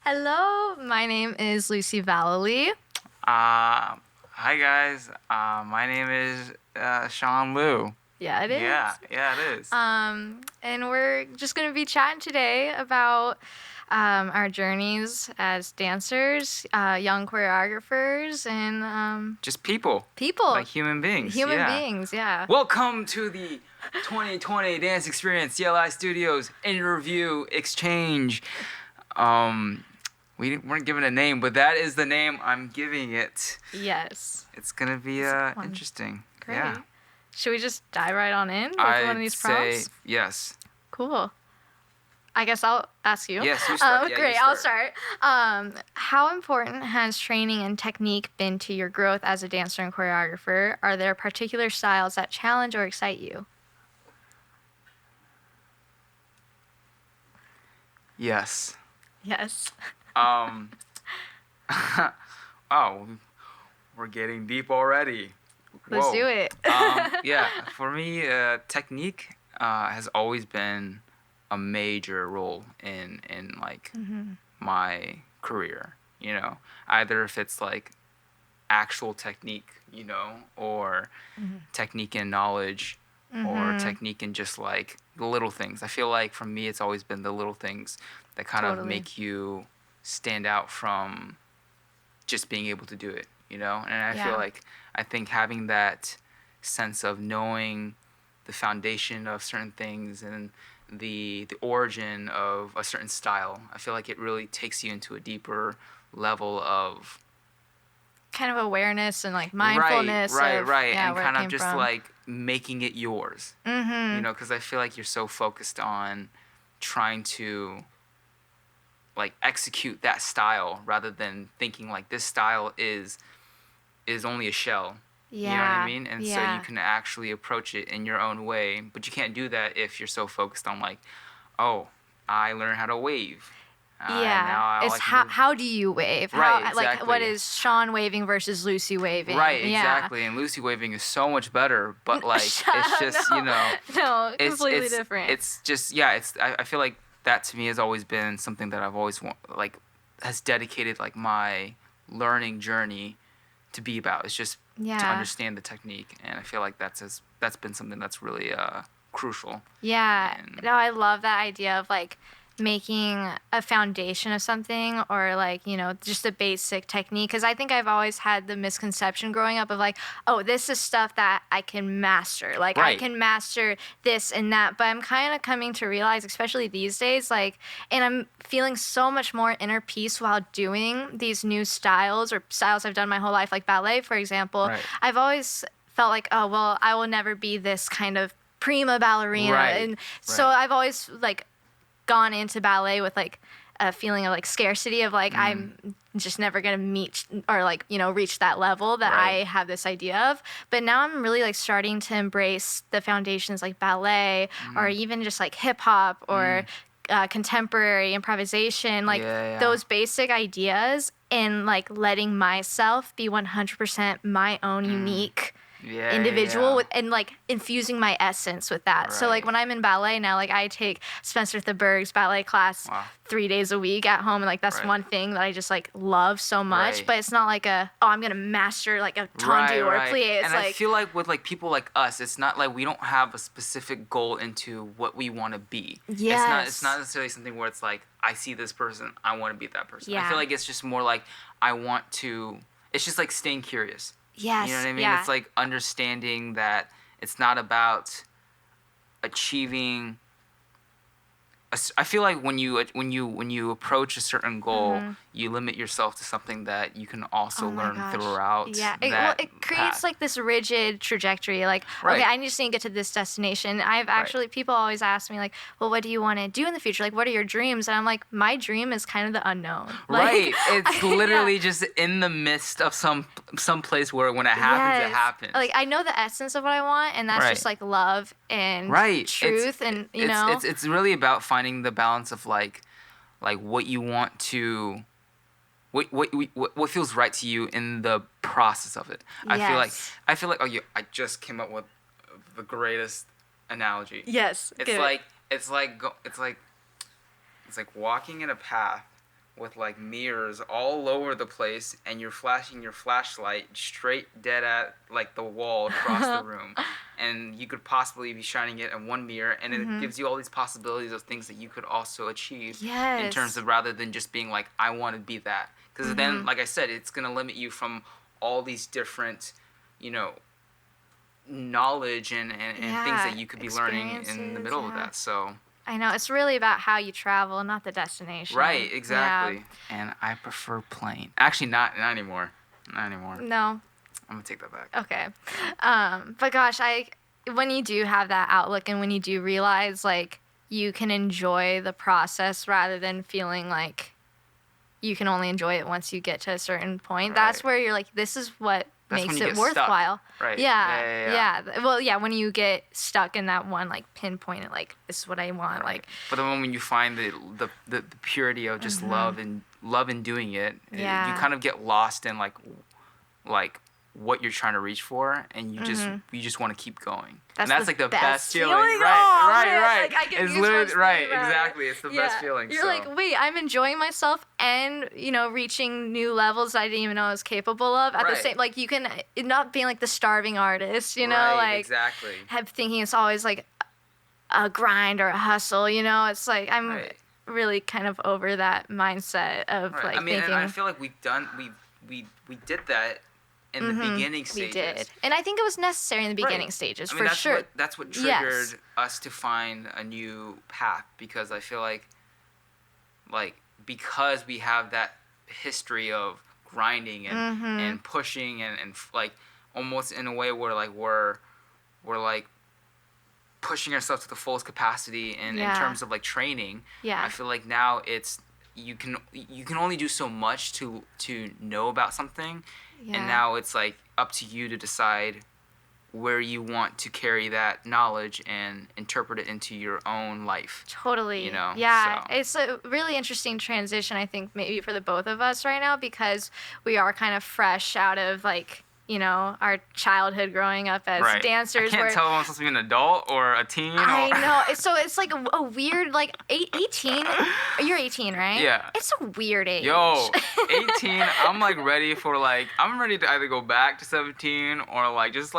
Hello, my name is Lucy Vallely. Hi guys. My name is Sean Liu. Yeah, it is. Yeah, it is. And we're just going to be chatting today about our journeys as dancers, young choreographers, and Just people. people. Like human beings. Human yeah. beings, yeah. Welcome to the 2020 Dance Experience CLI Studios interview exchange. We weren't given a name, but that is the name I'm giving it. Yes. It's gonna be interesting. Great. Yeah. Should we just dive right on in with one of these I'd prompts? say yes. Cool. I guess I'll ask you. Yes, you start. Yeah, Great, you I'll start. How important has training and technique been to your growth as a dancer and choreographer? Are there particular styles that challenge or excite you? Yes. Yes. Oh, we're getting deep already. Let's Whoa. do it. Yeah, for me, technique has always been a major role in like my career. You know, either if it's like actual technique, or technique and knowledge, or technique and just like the little things. I feel like for me, it's always been the little things that kind of make you stand out from just being able to do it, And I feel like I think having that sense of knowing the foundation of certain things and the origin of a certain style, I feel like it really takes you into a deeper level of kind of awareness and like mindfulness. Right, Yeah, and kind of just from. like making it yours. Because I feel like you're so focused on trying to like execute that style rather than thinking like this style is only a shell. Yeah. You know what I mean? And so you can actually approach it in your own way, but you can't do that if you're so focused on like, oh, I learned how to wave. Now it's how do you wave? Right, exactly. exactly. Like what is Sean waving versus Lucy waving? Right, exactly. And Lucy waving is so much better, but like it's just no, completely different. It's just I feel like that to me has always been something that I've always has dedicated like my learning journey to be about. It's just to understand the technique, and I feel like that's been something that's really crucial. Yeah. No, I love that idea of like making a foundation of something or like, just a basic technique. Because I think I've always had the misconception growing up of like, oh, this is stuff that I can master. Like I can master this and that. But I'm kind of coming to realize, especially these days, like, and I'm feeling so much more inner peace while doing these new styles or styles I've done my whole life, like ballet, for example. I've always felt like, oh, well, I will never be this kind of prima ballerina. And so I've always like gone into ballet with like a feeling of like scarcity of like I'm just never gonna meet or like reach that level that I have this idea of. But now I'm really like starting to embrace the foundations like ballet or even just like hip hop or contemporary improvisation, like those basic ideas, and like letting myself be 100% my own unique individual with, and like infusing my essence with that. So like when I'm in ballet now, like I take Spencer Thurberg's ballet class 3 days a week at home, and like that's one thing that I just like love so much. But it's not like I'm gonna master like a tendu or a plie. It's and like, I feel like with like people like us, it's not like we don't have a specific goal into what we want to be. It's not necessarily something where it's like I see this person, I want to be that person. I feel like it's just more like it's just like staying curious. Yes. You know what I mean? It's like understanding that it's not about achieving. I feel like when you approach a certain goal, you limit yourself to something that you can also learn throughout. Yeah, it creates like this rigid trajectory. Like, okay, I just need to get to this destination. I've actually people always ask me like, well, what do you want to do in the future? Like, what are your dreams? And I'm like, my dream is kind of the unknown. Like, it's literally just in the midst of some place where when it happens, it happens. Like I know the essence of what I want, and that's just like love and truth, and it's really about finding the balance of like what you want to what feels right to you in the process of it. I feel like I just came up with the greatest analogy. Yes. It's like walking in a path with like mirrors all over the place, and you're flashing your flashlight straight dead at like the wall across the room, and you could possibly be shining it in one mirror, and it gives you all these possibilities of things that you could also achieve in terms of, rather than just being like, I want to be that, because then, like I said, it's gonna limit you from all these different, you know, knowledge and things that you could be learning in the middle of that. So I know, it's really about how you travel, not the destination. right, exactly. Yeah. And I prefer plane. Actually, not anymore. Not anymore. No. I'm gonna take that back. Okay. But gosh, when you do have that outlook, and when you do realize like you can enjoy the process rather than feeling like you can only enjoy it once you get to a certain point, right. That's where you're like, this is what makes it worthwhile. Stuck. Right. Yeah. Well, yeah, when you get stuck in that one like pinpoint, like, this is what I want. Right. Like, but the moment you find the purity of just love in doing it, you kind of get lost in like what you're trying to reach for, and you just want to keep going. That's like the best feeling. Right. Like, I get it's literally right. Exactly. It's the best feeling. You're like, wait, I'm enjoying myself, and reaching new levels I didn't even know I was capable of. At the same, like, you can not being like the starving artist, like exactly. Thinking it's always like a grind or a hustle. It's like I'm really kind of over that mindset of like thinking. And I feel like we did that in the beginning stages. We did. And I think it was necessary in the beginning stages, for sure. That's what triggered us to find a new path, because I feel like because we have that history of grinding and pushing and like almost in a way where like we're like pushing ourselves to the fullest capacity in terms of like training. I feel like now it's you can only do so much to know about something. And now it's like up to you to decide where you want to carry that knowledge and interpret it into your own life. Totally. Yeah. So. It's a really interesting transition, I think, maybe for the both of us right now, because we are kind of fresh out of like, our childhood growing up as dancers. I can't tell if I'm supposed to be an adult or a teen. I know. So it's like a weird, like, 18. You're 18, right? Yeah. It's a weird age. Yo, 18, I'm like ready for like, I'm ready to either go back to 17 or like, just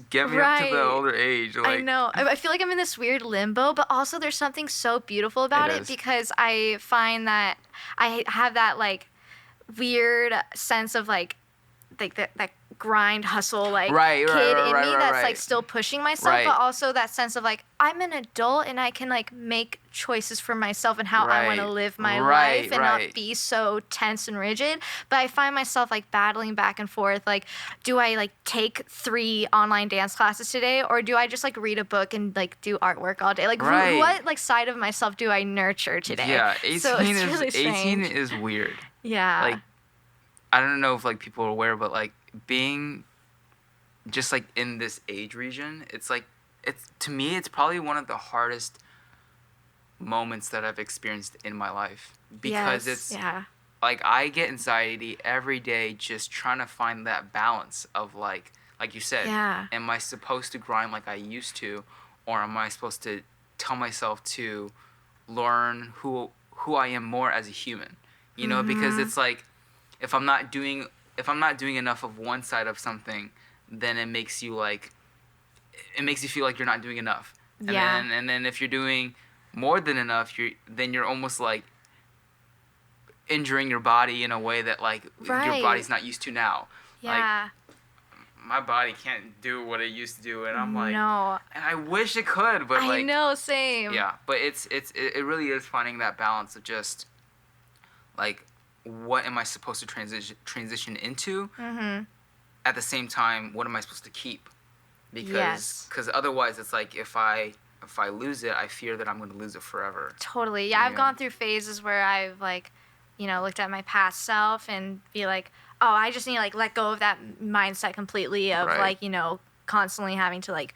get me up to the older age. Like, I know. I feel like I'm in this weird limbo, but also there's something so beautiful about it because I find that I have that like weird sense of like that grind hustle like kid in me that's like still pushing myself, but also that sense of like I'm an adult and I can like make choices for myself and how I want to live my life and not be so tense and rigid. But I find myself like battling back and forth, like, do I like take 3 online dance classes today, or do I just like read a book and like do artwork all day? Like what like side of myself do I nurture today? Yeah, 18 so it's really strange. 18 is weird. Yeah. Like, I don't know if like people are aware, but like being just like in this age region, it's like, to me it's probably one of the hardest moments that I've experienced in my life, because it's like I get anxiety every day just trying to find that balance of like you said, am I supposed to grind like I used to, or am I supposed to tell myself to learn who I am more as a human, because it's like if I'm not doing enough of one side of something, then it makes you feel like you're not doing enough. And then if you're doing more than enough, you're almost like injuring your body in a way that like your body's not used to now. Yeah. Like, my body can't do what it used to do, and I'm like, no. And I wish it could, but like, I know, same. Yeah, but it really is finding that balance of just like, what am I supposed to transition into? At the same time, what am I supposed to keep? Because otherwise, it's like if I lose it, I fear that I'm going to lose it forever. Totally. Yeah, I've gone through phases where I've like, looked at my past self and be like, oh, I just need to like let go of that mindset completely of like, constantly having to like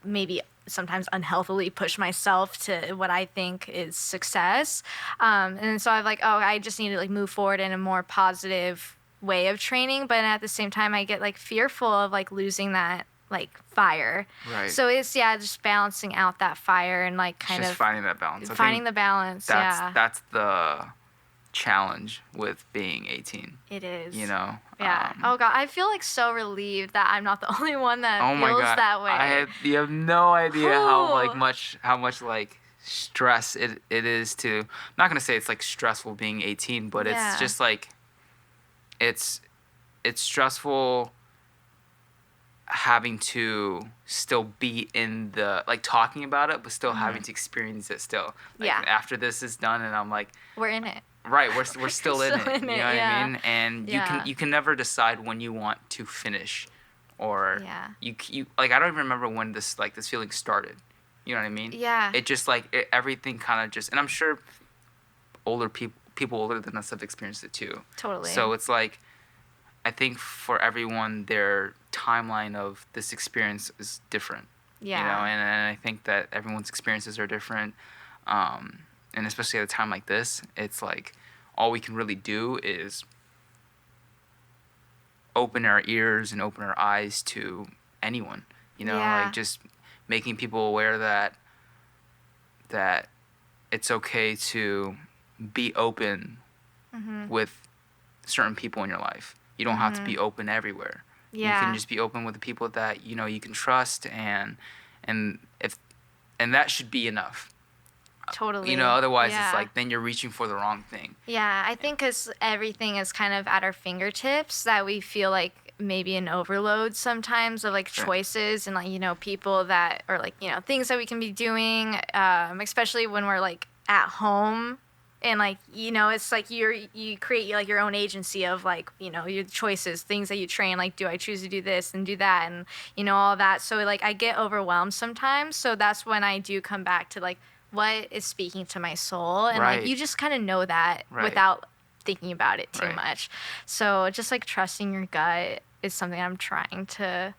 maybe sometimes unhealthily push myself to what I think is success. And so I'm like, oh, I just need to like move forward in a more positive way of training. But at the same time, I get like fearful of like losing that like fire. Right. So it's just balancing out that fire and like kind of finding that balance. Finding the balance. That's the challenge with being 18. It is. You know? Yeah. Oh God, I feel like so relieved that I'm not the only one that Oh my feels God. that way. You have no idea Whew. how much like stress it is to, I'm not gonna say it's like stressful being 18, but it's Yeah. just like it's stressful having to still be in the, like, talking about it, but still having to experience it still. Like, Yeah. after this is done, and I'm like, We're in it. right, we're still in it. Still in You it, know what yeah. I mean? And Yeah. you can never decide when you want to finish, or Yeah. you like, I don't even remember when this feeling started. You know what I mean? Yeah. It just like everything kind of just, and I'm sure older people older than us have experienced it too. Totally. So it's like, I think for everyone, their timeline of this experience is different. Yeah. You know, and I think that everyone's experiences are different. And especially at a time like this, it's like all we can really do is open our ears and open our eyes to anyone. You know, Yeah. like just making people aware that it's okay to be open with certain people in your life. You don't have to be open everywhere. Yeah. You can just be open with the people that you know you can trust, and that should be enough. Totally. You know, otherwise Yeah. it's like then you're reaching for the wrong thing. Yeah, I think because everything is kind of at our fingertips, that we feel like maybe an overload sometimes of like choices and like, you know, people that, or like, you know, things that we can be doing, especially when we're like at home. And like, you know, it's like you create like your own agency of like, you know, your choices, things that you train, like, do I choose to do this and do that, and, you know, all that. So like I get overwhelmed sometimes. So that's when I do come back to like what is speaking to my soul, and Right. like you just kind of know that Right. without thinking about it too Right. much. So just like trusting your gut is something I'm trying to,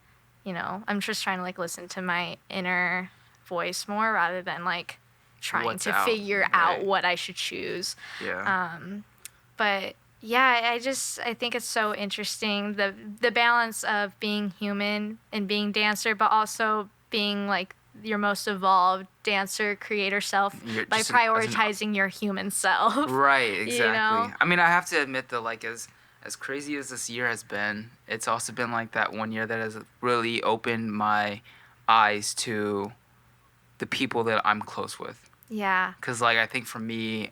you know, I'm just trying to like listen to my inner voice more rather than like trying What's to out, figure out right. what I should choose. Yeah. But yeah, I think it's so interesting, the balance of being human and being dancer, but also being like your most evolved dancer creator self You're by just prioritizing your human self. Right, exactly. know? I mean, I have to admit that, like, as crazy as this year has been, it's also been like that one year that has really opened my eyes to the people that I'm close with. Yeah. Because, like, I think for me,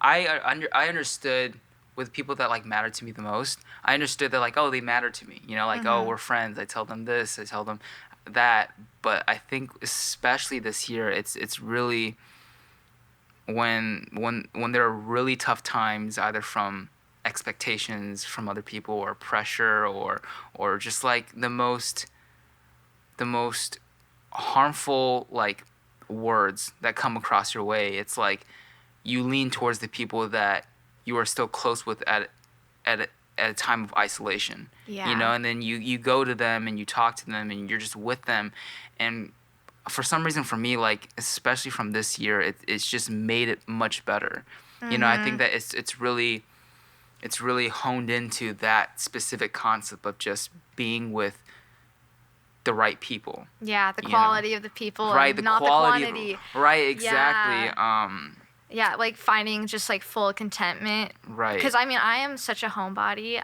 I understood with people that, like, mattered to me the most, I understood that, like, oh, they matter to me. You know, like, oh, we're friends. I tell them this. I tell them that. But I think especially this year, it's really when there are really tough times, either from expectations from other people or pressure or just, like, the most harmful, like, words that come across your way, it's like you lean towards the people that you are still close with at a time of isolation. Yeah. You know, and then you go to them and you talk to them and you're just with them, and for some reason for me, like, especially from this year, it's just made it much better. You know, I think that it's really honed into that specific concept of just being with the right people. Yeah, the you quality know? of the people, Right, and the not quality the quantity. Right, exactly. Yeah, like finding just like full contentment. Right. Because I mean, I am such a homebody.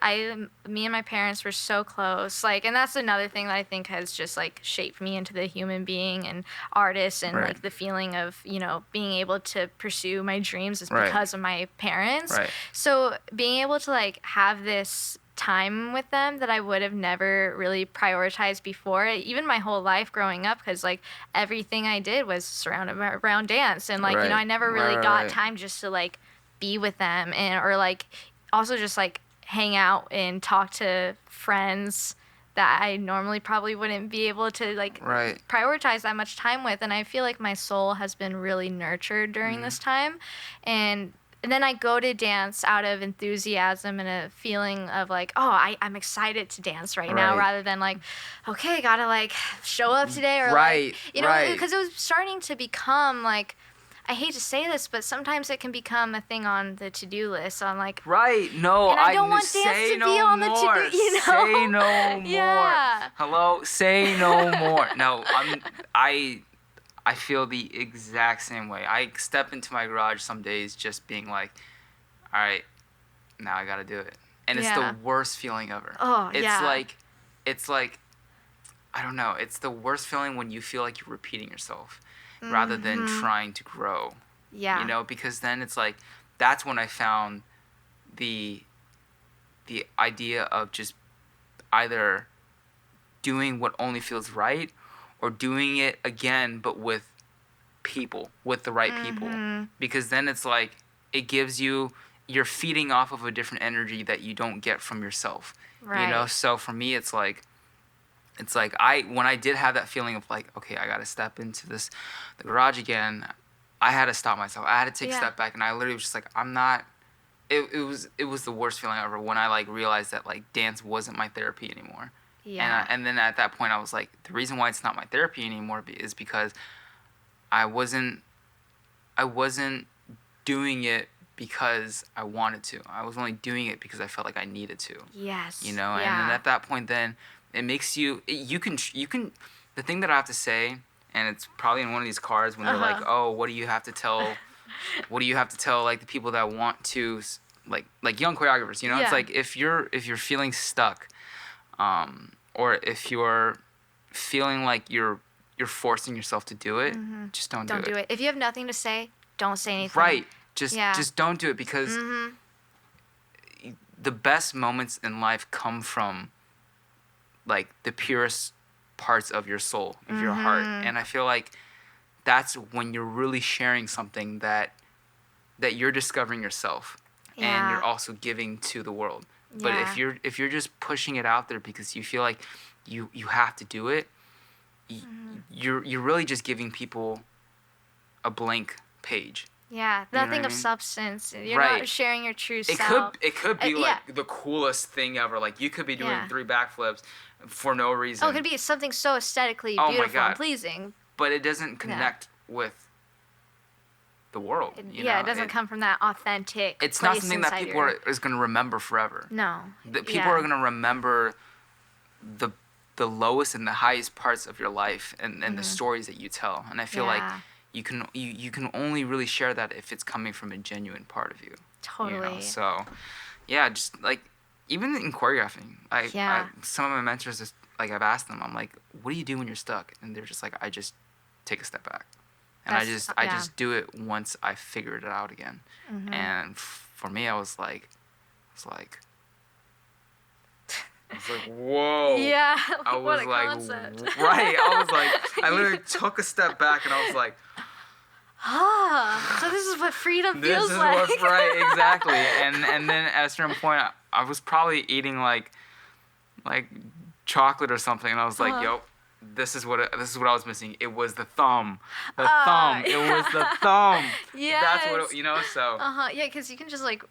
Me and my parents were so close. Like, and that's another thing that I think has just like shaped me into the human being and artist, and Right. like the feeling of, you know, being able to pursue my dreams is Right. because of my parents. Right. So being able to like have this time with them that I would have never really prioritized before, even my whole life growing up, because like everything I did was surrounded around dance, and like, you know, I never really got time just to like be with them, and or like also just like hang out and talk to friends that I normally probably wouldn't be able to like prioritize that much time with. And I feel like my soul has been really nurtured during this time, and then I go to dance out of enthusiasm and a feeling of like, oh, I'm excited to dance right now, rather than like, okay, gotta like show up today, or like, you know, because it was starting to become like, I hate to say this, but sometimes it can become a thing on the to-do list. On like, No, and I don't want dance to be on the to-do. You know, say no more. Yeah. Hello, say no more. No, I feel the exact same way. I step into my garage some days just being like, all right, now I gotta do it. And it's the Yeah. worst feeling ever. Oh, It's yeah. like, it's like, I don't know. It's the worst feeling when you feel like you're repeating yourself rather than trying to grow. Yeah. Because then it's like, that's when I found the idea of just either doing what only feels right or doing it again but with the right people, because then it's like it gives you're feeding off of a different energy that you don't get from yourself. Right. So for me it's like I when I did have that feeling of like, okay, I got to step into the garage again, I had to stop myself. I had to take a step back, and I literally was just like, I'm not. It was the worst feeling ever when I like realized that like dance wasn't my therapy anymore. Yeah. And then at that point I was like, the reason why it's not my therapy anymore is because I wasn't doing it because I wanted to. I was only doing it because I felt like I needed to. Yes. And Yeah. then at that point then it makes you can the thing that I have to say, and it's probably in one of these cards when they're like, oh, what do you have to tell like the people that want to like young choreographers, Yeah. it's like if you're feeling stuck, or if you're feeling like you're forcing yourself to do it, just don't do it. If you have nothing to say, don't say anything. Right. Just don't do it, because the best moments in life come from like the purest parts of your soul, of your heart. And I feel like that's when you're really sharing something that you're discovering yourself, and you're also giving to the world. But if you're just pushing it out there because you feel like you have to do it, you're really just giving people a blank page. Yeah, You know nothing what I of mean? substance. You're Right. not sharing your true It self. could be like yeah. the coolest thing ever. Like you could be doing Yeah. 3 backflips for no reason. Oh, it could be something so aesthetically Oh my beautiful and God. pleasing. But it doesn't connect with the world. It doesn't come from that authentic. It's place not something that inside people is going to remember forever. No. People are going to remember the lowest and the highest parts of your life, and the stories that you tell. And I feel like you can only really share that if it's coming from a genuine part of you. Totally. So, yeah, just like even in choreographing, some of my mentors just like I've asked them, I'm like, what do you do when you're stuck? And they're just like, I just take a step back, and I just do it once I figured it out again. And for me, I was like, whoa. Yeah. I was what a like, concept. right. I was like, I literally took a step back, and I was like, so this is what freedom feels like. Right, exactly. And then at a certain point, I was probably eating like chocolate or something, and I was like, yo, this is what I was missing. It was the thumb. The thumb. It was the thumb. Yes. That's what so. Yeah, because you can just like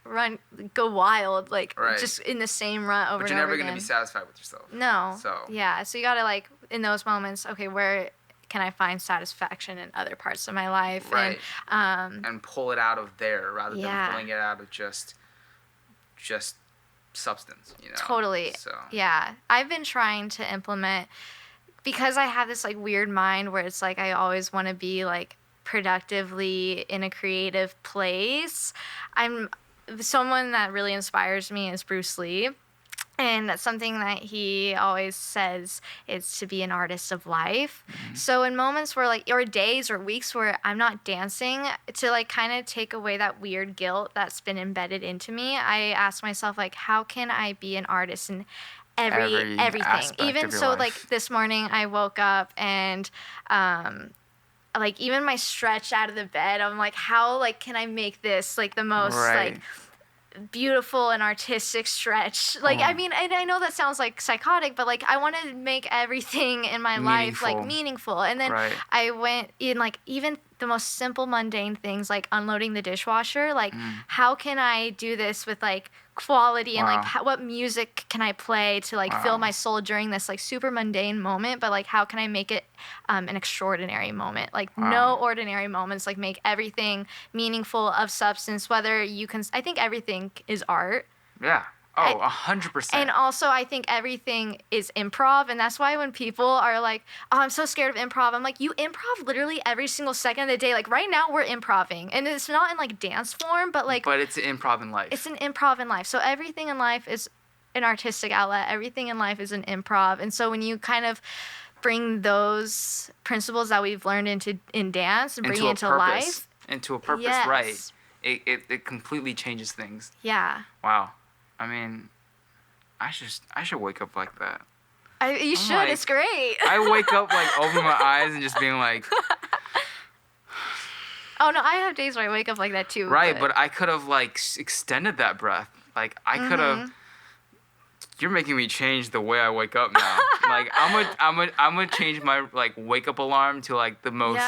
go wild, like Right. just in the same run over But and you're over never again. gonna be satisfied with yourself. No. So. Yeah, so you gotta like in those moments, okay, where can I find satisfaction in other parts of my life? Right. And pull it out of there rather than pulling it out of just substance, Totally. So. Yeah. I've been trying to implement, because I have this like weird mind where it's like I always want to be like productively in a creative place. Someone that really inspires me is Bruce Lee. And that's something that he always says is to be an artist of life. So in moments where like, or days or weeks where I'm not dancing, to like kind of take away that weird guilt that's been embedded into me, I ask myself like, how can I be an artist in everything? Even so, life. like this morning I woke up and like even my stretch out of the bed, I'm like, how like can I make this like the most like beautiful and artistic stretch? Like I mean, and I know that sounds like psychotic, but like I want to make everything in my life like meaningful. And then I went in like even the most simple mundane things like unloading the dishwasher, like how can I do this with like quality and like what music can I play to like fill my soul during this like super mundane moment, but like how can I make it an extraordinary moment? Like no ordinary moments, like make everything meaningful, of substance, whether you can, I think everything is art. Yeah, Oh, 100%. And also, I think everything is improv, and that's why when people are like, "Oh, I'm so scared of improv," I'm like, "You improv literally every single second of the day. Like right now, we're improving, and it's not in like dance form, but like But it's an improv in life. it's an improv in life. So everything in life is an artistic outlet. Everything in life is an improv, and so when you kind of bring those principles that we've learned in dance and bring it into life, into a purpose, yes. right? It completely changes things. Yeah. Wow. I mean, I should wake up like that. You should. Like, it's great. I wake up like opening my eyes and just being like, oh no, I have days where I wake up like that too. right, but I could have like extended that breath. Like I could have. You're making me change the way I wake up now. Like I'm gonna change my like wake up alarm to like the most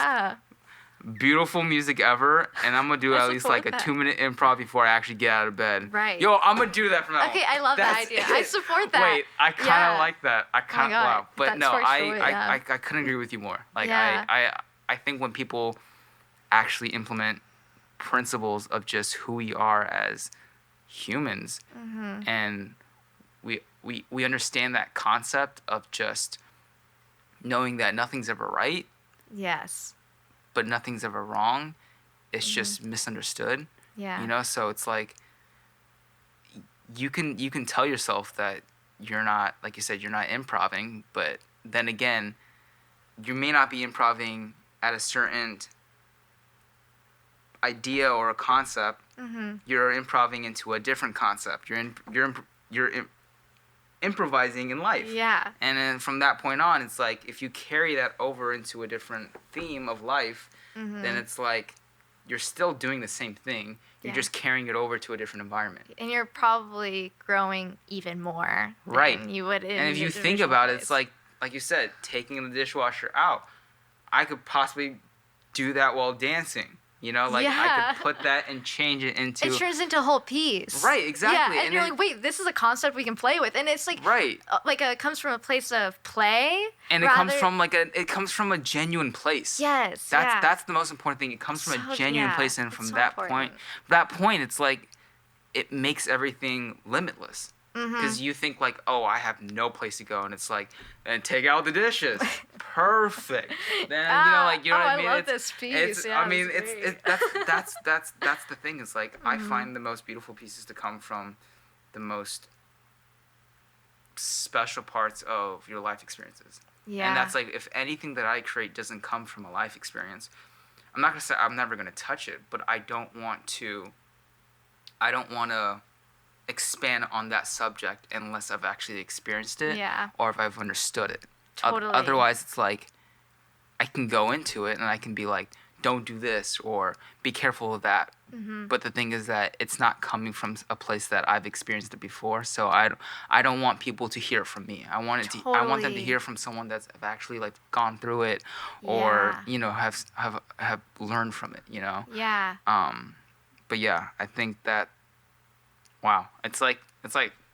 beautiful music ever, and I'm gonna do at least like a 2-minute improv before I actually get out of bed. Right. Yo, I'm gonna do that from now on. Okay, I love that idea. I support that. Wait, I kind of like that. I kind of wow. But that's no, sure, I couldn't agree with you more. Like I think when people actually implement principles of just who we are as humans, and we understand that concept of just knowing that nothing's ever right. Yes. But nothing's ever wrong. It's just misunderstood. Yeah. You know, so it's like you can tell yourself that you're not, like you said, you're not improving, but then again, you may not be improving at a certain idea or a concept. You're improving into a different concept. You're improvising in life. Yeah. And then from that point on, it's like if you carry that over into a different theme of life, then it's like you're still doing the same thing. You're just carrying it over to a different environment. And you're probably growing even more right. than you would in And if you think about it, it's like you said, taking the dishwasher out. I could possibly do that while dancing. You know, like I could put that and change it into... It turns into a whole piece. Right, exactly. Yeah, and you're like, wait, this is a concept we can play with. And it's like... Right. Like it comes from a place of play. And it comes from a genuine place. Yes, That's the most important thing. It comes from a genuine place, and from that point, it's like it makes everything limitless. Because you think like, oh, I have no place to go, and it's like, and take out the dishes, perfect. Then what I mean. I love this piece. I mean, that's the thing. Is like I find the most beautiful pieces to come from the most special parts of your life experiences. Yeah. And that's like, if anything that I create doesn't come from a life experience, I'm not gonna say I'm never gonna touch it, but I don't want to expand on that subject unless I've actually experienced it or if I've understood it. Totally. Otherwise, it's like I can go into it and I can be like, don't do this or be careful of that. But the thing is that it's not coming from a place that I've experienced it before. So I don't want people to hear it from me. I want them to hear from someone that's actually like gone through it or have learned from it. You know. Yeah. But yeah, I think that. Wow, it's like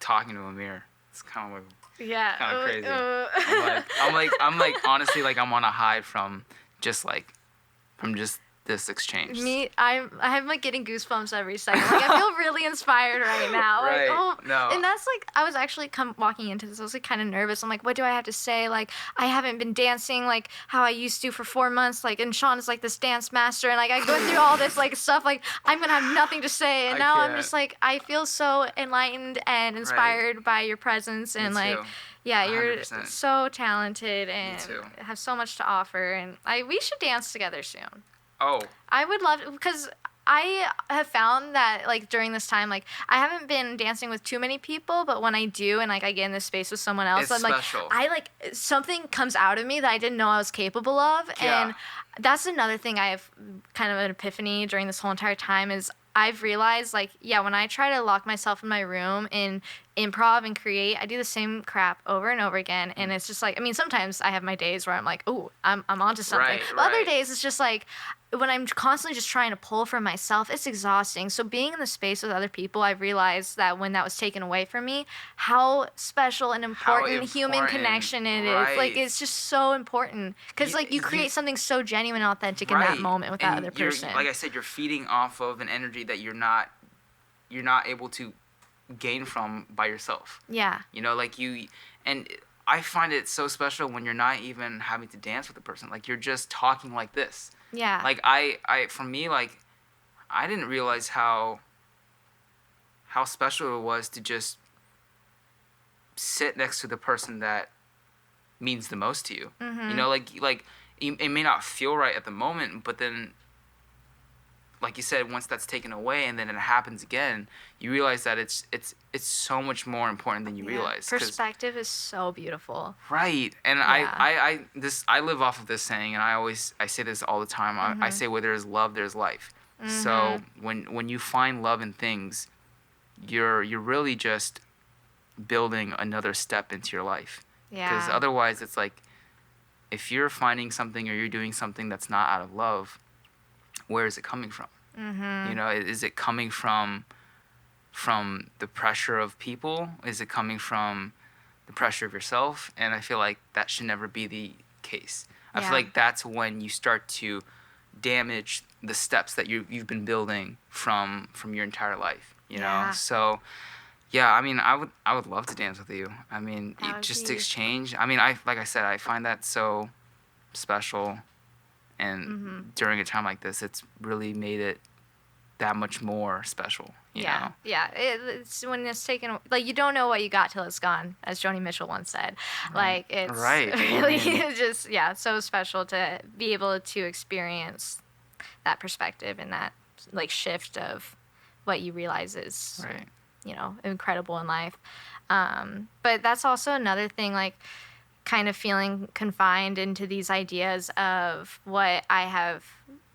talking to a mirror. It's kind of like kind of crazy. I'm like honestly like I'm on a high from just this exchange. I'm like getting goosebumps every second. Like I feel really inspired right now. Right. Like, no. And that's like I was actually walking into this. I was like kind of nervous. I'm like, what do I have to say? Like I haven't been dancing like how I used to for 4 months. Like and Sean is like this dance master, and like I go through all this like stuff. Like I'm gonna have nothing to say, and now I'm just like I feel so enlightened and inspired by your presence, and like. Yeah, 100%. You're so talented and have so much to offer, and we should dance together soon. Oh. I would love to, because I have found that, like, during this time, like, I haven't been dancing with too many people, but when I do and, like, I get in this space with someone else, it's special. Something comes out of me that I didn't know I was capable of. Yeah. And that's another thing I have kind of an epiphany during this whole entire time is I've realized, like, when I try to lock myself in my room and improv and create, I do the same crap over and over again. And it's just like, I mean, sometimes I have my days where I'm like, ooh, I'm onto something. Right, but other days, it's just like, when I'm constantly just trying to pull from myself, it's exhausting. So being in the space with other people, I've realized that when that was taken away from me, how special and important human connection it is. Like, it's just so important. Because, like, you create something so genuine and authentic in that moment with that other person. Like I said, you're feeding off of an energy that you're not able to gain from by yourself. Yeah. You know, like and I find it so special when you're not even having to dance with the person. Like you're just talking like this. Yeah. Like for me, like I didn't realize how special it was to just sit next to the person that means the most to you. You know, like it may not feel right at the moment, but then, like you said, once that's taken away and then it happens again, you realize that it's so much more important than you realize. Perspective is so beautiful. Right, and Yeah. I live off of this saying, and I say this all the time. I say where there's love, there's life. So when you find love in things, you're really just building another step into your life. Because Yeah. otherwise, it's like if you're finding something or you're doing something that's not out of love, where is it coming from? You know, is it coming from the pressure of people? Is it coming from the pressure of yourself? And I feel like that should never be the case. I feel like that's when you start to damage the steps that you've been building from your entire life. You know, so. Yeah, I mean, I would love to dance with you. I mean, just to exchange. I mean, like I said, I find that so special, and during a time like this, it's really made it that much more special. You know? Yeah. It's when it's taken, like, you don't know what you got till it's gone, as Joni Mitchell once said. Like, it's really just, so special to be able to experience that perspective and that, like, shift of what you realize is, you know, incredible in life. But that's also another thing, like, kind of feeling confined into these ideas of what I have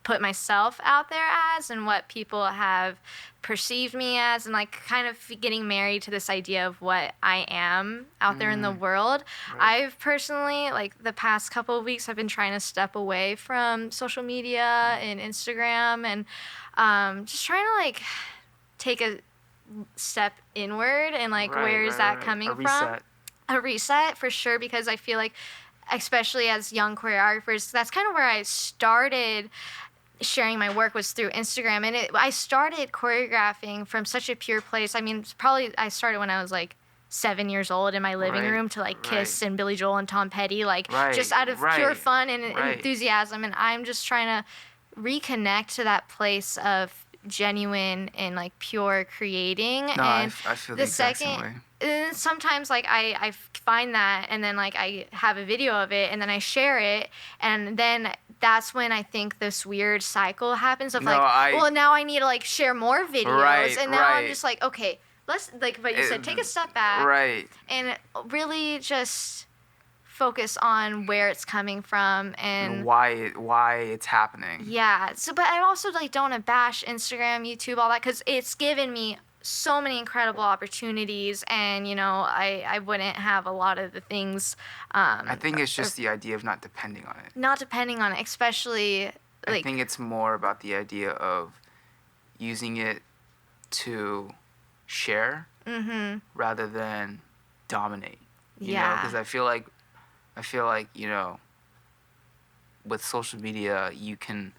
put myself out there as and what people have perceived me as, and like kind of getting married to this idea of what I am out there in the world. I've personally, like, the past couple of weeks, I've been trying to step away from social media and Instagram and just trying to, like, take a step inward and, like, where is that coming from? A reset for sure, because I feel like, especially as young choreographers, that's kind of where I started sharing my work, was through Instagram. And I started choreographing from such a pure place. I mean, probably I started when I was like 7 years old in my living room to like Kiss and Billy Joel and Tom Petty, like just out of pure fun and enthusiasm. And I'm just trying to reconnect to that place of genuine and like pure creating. No, and I feel the exact same way. And sometimes, like, I find that, and then, like, I have a video of it, and then I share it, and then that's when I think this weird cycle happens of, well, now I need to, like, share more videos, and now I'm just like, okay, let's, like, but you said, take a step back, and really just focus on where it's coming from and why it's happening. Yeah. So, but I also, like, don't want to bash Instagram, YouTube, all that, because it's given me so many incredible opportunities, and, you know, I wouldn't have a lot of the things. I think it's just the idea of not depending on it. Not depending on it, especially, like, I think it's more about the idea of using it to share rather than dominate. You know, because I feel like, you know, with social media, you can.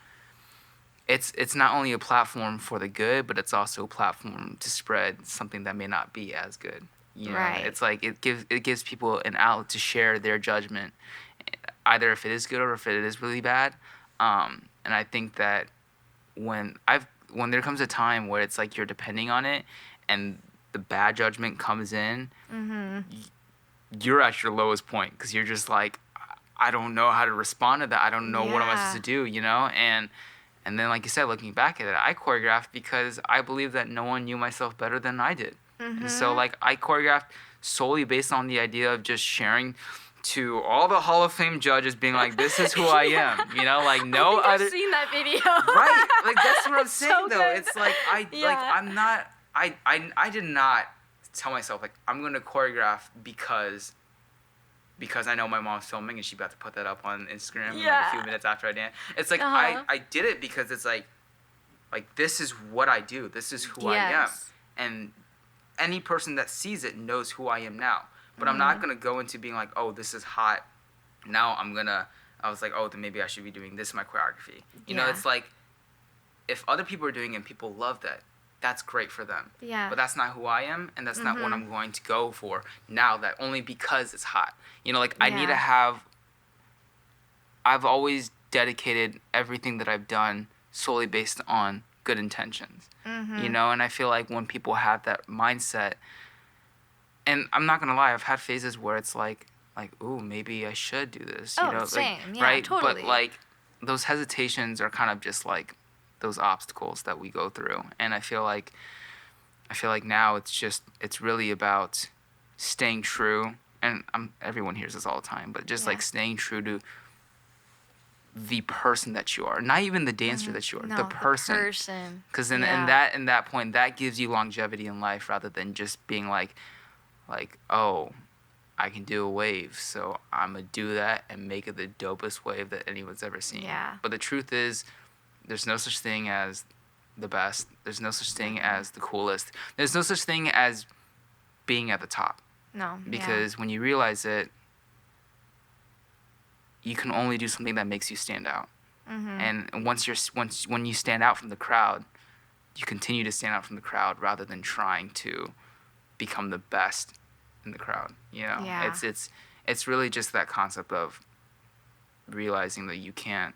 It's not only a platform for the good, but it's also a platform to spread something that may not be as good. You know, it's like it gives people an outlet to share their judgment, either if it is good or if it is really bad. And I think that when there comes a time where it's like you're depending on it, and the bad judgment comes in, you're at your lowest point because you're just like, I don't know how to respond to that. I don't know what am I supposed to do. You know, and then, like you said, looking back at it, I choreographed because I believe that no one knew myself better than I did. And so, like, I choreographed solely based on the idea of just sharing to all the Hall of Fame judges, being like, this is who I am. You know, like, no other. I've seen that video. Like, that's what I'm saying, so though. Good. It's like, I'm not, I did not tell myself, like, I'm going to choreograph because I know my mom's filming and she's about to put that up on Instagram like a few minutes after I dance. It's like, I did it because it's like this is what I do. This is who I am. And any person that sees it knows who I am now. But I'm not going to go into being like, oh, this is hot. Now I was like, oh, then maybe I should be doing this in my choreography. You know, it's like, if other people are doing it and people love that, that's great for them. Yeah. But that's not who I am, and that's not what I'm going to go for now, that only because it's hot. You know, like, I need to have... I've always dedicated everything that I've done solely based on good intentions. You know, and I feel like when people have that mindset... And I'm not going to lie, I've had phases where it's like, ooh, maybe I should do this, you know? Same. Like, Yeah, right? totally. But, like, those hesitations are kind of just, like, those obstacles that we go through. And I feel like now it's really about staying true. And everyone hears this all the time, but just, like, staying true to the person that you are. Not even the dancer that you are, the person. The person. Because in that point, that gives you longevity in life rather than just being like, oh, I can do a wave, so I'm going to do that and make it the dopest wave that anyone's ever seen. Yeah. But the truth is, there's no such thing as the best. There's no such thing as the coolest. There's no such thing as being at the top. No. Because when you realize it, you can only do something that makes you stand out. And when you stand out from the crowd, you continue to stand out from the crowd rather than trying to become the best in the crowd. You know, it's really just that concept of realizing that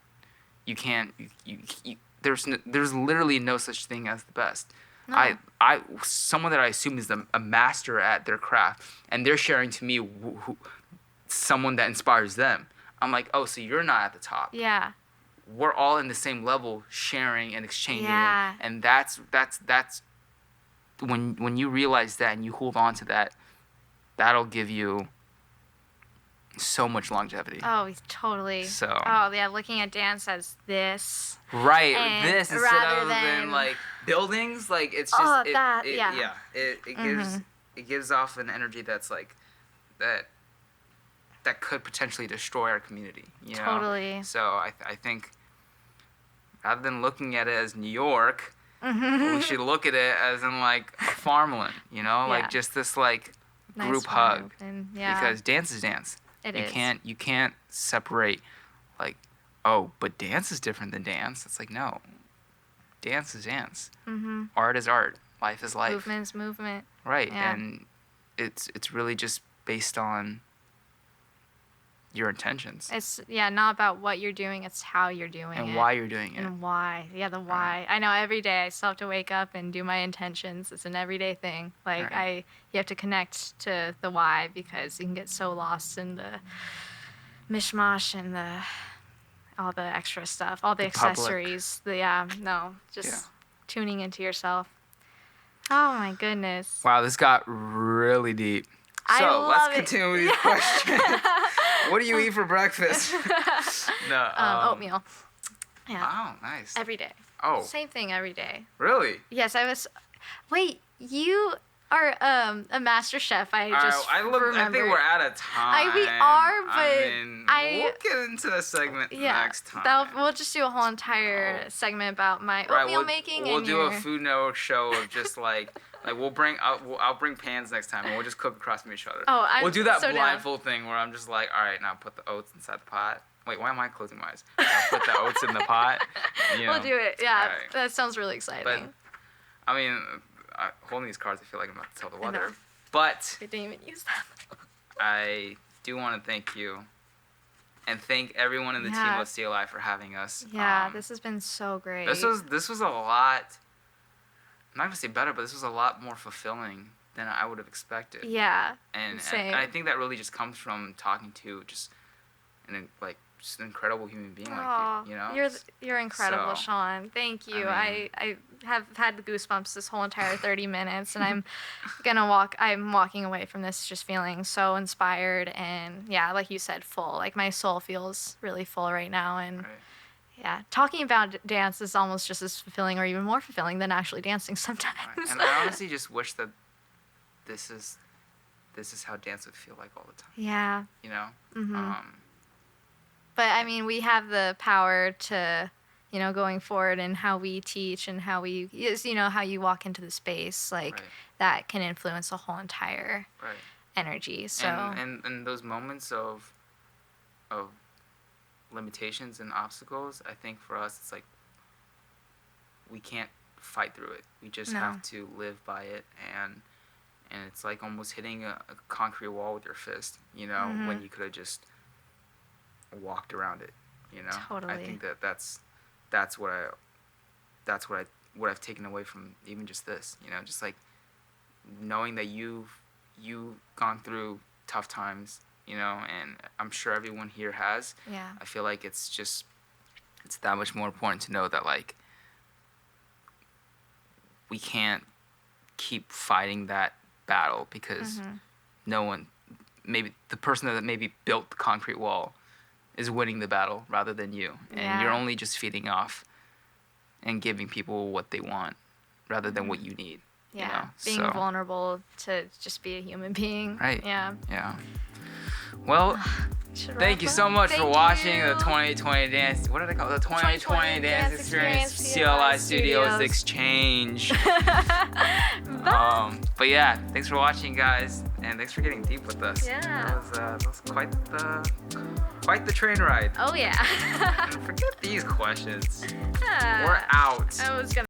there's literally no such thing as the best. No. Someone that I assume is a master at their craft, and they're sharing to me someone that inspires them. I'm like, oh, so you're not at the top. Yeah. We're all in the same level, sharing and exchanging. Yeah. And that's when you realize that and you hold on to that, that'll give you so much longevity. Oh, totally. So. Oh, yeah, looking at dance as this. Right, this instead of than like buildings, like it's just it gives off an energy that's like that could potentially destroy our community. You know? Totally. So I think rather than looking at it as New York, we should look at it as in like a farmland. You know, like just this like group hug. Because dance is dance. You can't separate like, oh, but dance is different than dance. It's like, no, dance is dance. Art is art. Life is life. Movement is movement. Right, yeah. And it's really just based on your intentions. It's not about what you're doing, it's how you're doing it. And why you're doing it. And why. Yeah, the why. I know every day I still have to wake up and do my intentions. It's an everyday thing. Like you have to connect to the why because you can get so lost in the mishmash and all the extra stuff, all the accessories. Just tuning into yourself. Oh my goodness. Wow, this got really deep. So let's continue with these questions. What do you eat for breakfast? Oatmeal. Yeah. Oh, nice. Every day. Oh. Same thing every day. Really? Yes, I was. Wait, you are a master chef. I think we're out of time. We are, but we'll get into the segment next time. We'll just do a whole entire segment about my oatmeal making. We'll do a Food Network show of just like. Like I'll bring pans next time and we'll just cook across from each other. We'll do that blindfold thing where I'm just like, all right, now put the oats inside the pot. Wait, why am I closing my eyes? I'll put the oats in the pot. You know. We'll do it. Yeah, right. That sounds really exciting. But I mean, holding these cards, I feel like I'm about to tell the weather. But I didn't even use them. I do want to thank you. And thank everyone in the team of CLI for having us. Yeah, this has been so great. This was a lot. I'm not going to say better, but this was a lot more fulfilling than I would have expected. Yeah. And I think that really just comes from talking to just an incredible human being like you know? You're incredible, Sean. Thank you. I have had the goosebumps this whole entire 30 minutes, and I'm walking away from this just feeling so inspired and, like you said, full. Like, my soul feels really full right now, and... Right. Yeah, talking about dance is almost just as fulfilling or even more fulfilling than actually dancing sometimes. Right. And I honestly just wish that this is how dance would feel like all the time. Yeah. You know? But, I mean, we have the power to, going forward and how we teach and how we, how you walk into the space, like, that can influence the whole entire energy. So. And those moments of limitations and obstacles, I think for us it's like we can't fight through it. We just have to live by it, and it's like almost hitting a concrete wall with your fist, you know, when you could have just walked around it, you know. Totally. I think that's what I've taken away from even just this, you know, just like knowing that you've gone through tough times, you know, and I'm sure everyone here has. Yeah. I feel like it's that much more important to know that, like, we can't keep fighting that battle because no one, maybe the person that maybe built the concrete wall is winning the battle rather than you. And you're only just feeding off and giving people what they want rather than what you need. Yeah, you know? being vulnerable to just be a human being. Right. Yeah. Yeah. Well, thank you so much for watching the 2020 dance. What did I call it? The 2020 dance experience, CLI Studios Exchange. But yeah, thanks for watching, guys, and thanks for getting deep with us. Yeah. That was quite the train ride. Oh yeah. Forget these questions. Yeah. We're out. I was gonna